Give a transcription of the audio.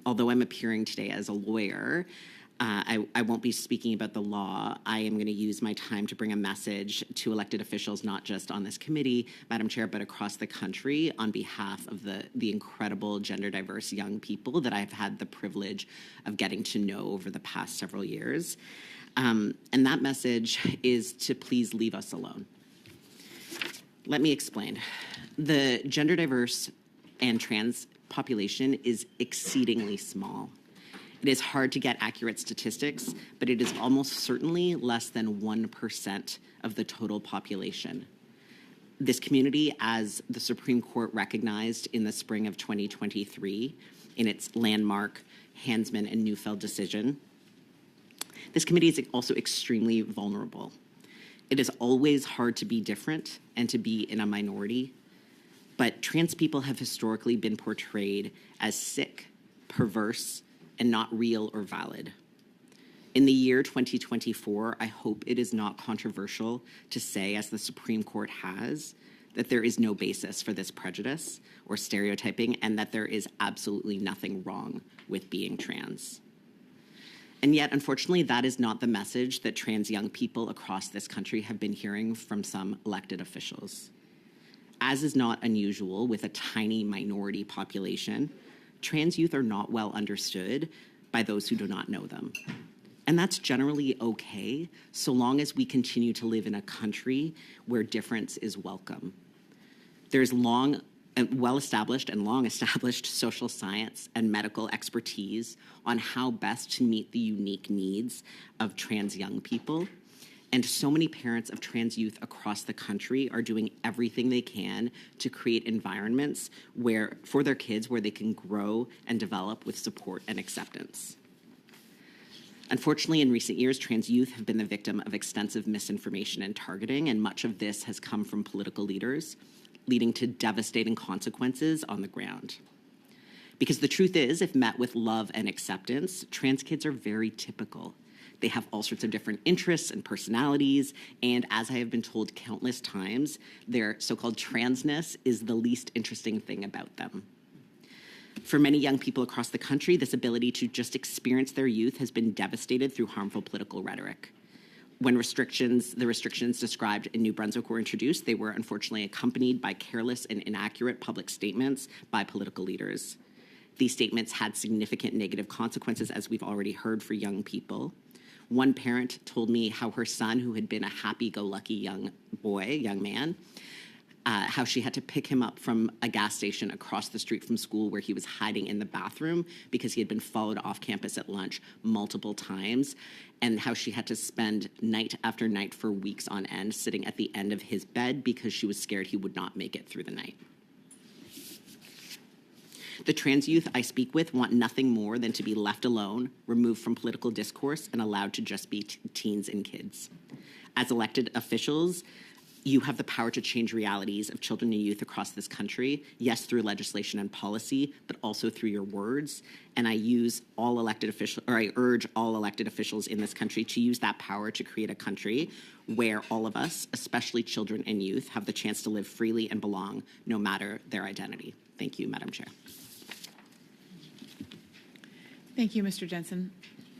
although I'm appearing today as a lawyer, I won't be speaking about the law. I am going to use my time to bring a message to elected officials, not just on this committee, Madam Chair, but across the country on behalf of the incredible gender diverse young people that I've had the privilege of getting to know over the past several years. And that message is to please leave us alone. Let me explain. The gender diverse and trans population is exceedingly small. It is hard to get accurate statistics, but it is almost certainly less than 1% of the total population. This community, as the Supreme Court recognized in the spring of 2023 in its landmark Hansman and Neufeld decision, this committee is also extremely vulnerable. It is always hard to be different and to be in a minority, but trans people have historically been portrayed as sick, perverse, and not real or valid. In the year 2024, I hope it is not controversial to say, as the Supreme Court has, that there is no basis for this prejudice or stereotyping, and that there is absolutely nothing wrong with being trans. And yet, unfortunately, that is not the message that trans young people across this country have been hearing from some elected officials. As is not unusual with a tiny minority population, trans youth are not well understood by those who do not know them. And that's generally okay, so long as we continue to live in a country where difference is welcome. There's well-established and long-established social science and medical expertise on how best to meet the unique needs of trans young people. And so many parents of trans youth across the country are doing everything they can to create environments for their kids where they can grow and develop with support and acceptance. Unfortunately, in recent years, trans youth have been the victim of extensive misinformation and targeting, and much of this has come from political leaders, leading to devastating consequences on the ground. Because the truth is, if met with love and acceptance, trans kids are very typical. They have all sorts of different interests and personalities, and as I have been told countless times, their so-called transness is the least interesting thing about them. For many young people across the country, this ability to just experience their youth has been devastated through harmful political rhetoric. When the restrictions described in New Brunswick were introduced, they were unfortunately accompanied by careless and inaccurate public statements by political leaders. These statements had significant negative consequences, as we've already heard, for young people. One parent told me how her son, who had been a happy-go-lucky young man, how she had to pick him up from a gas station across the street from school where he was hiding in the bathroom because he had been followed off campus at lunch multiple times, and how she had to spend night after night for weeks on end sitting at the end of his bed because she was scared he would not make it through the night. The trans youth I speak with want nothing more than to be left alone, removed from political discourse, and allowed to just be teens and kids. As elected officials, you have the power to change realities of children and youth across this country, yes, through legislation and policy, but also through your words. And I urge all elected officials in this country to use that power to create a country where all of us, especially children and youth, have the chance to live freely and belong, no matter their identity. Thank you, Madam Chair. Thank you, Mr. Jensen.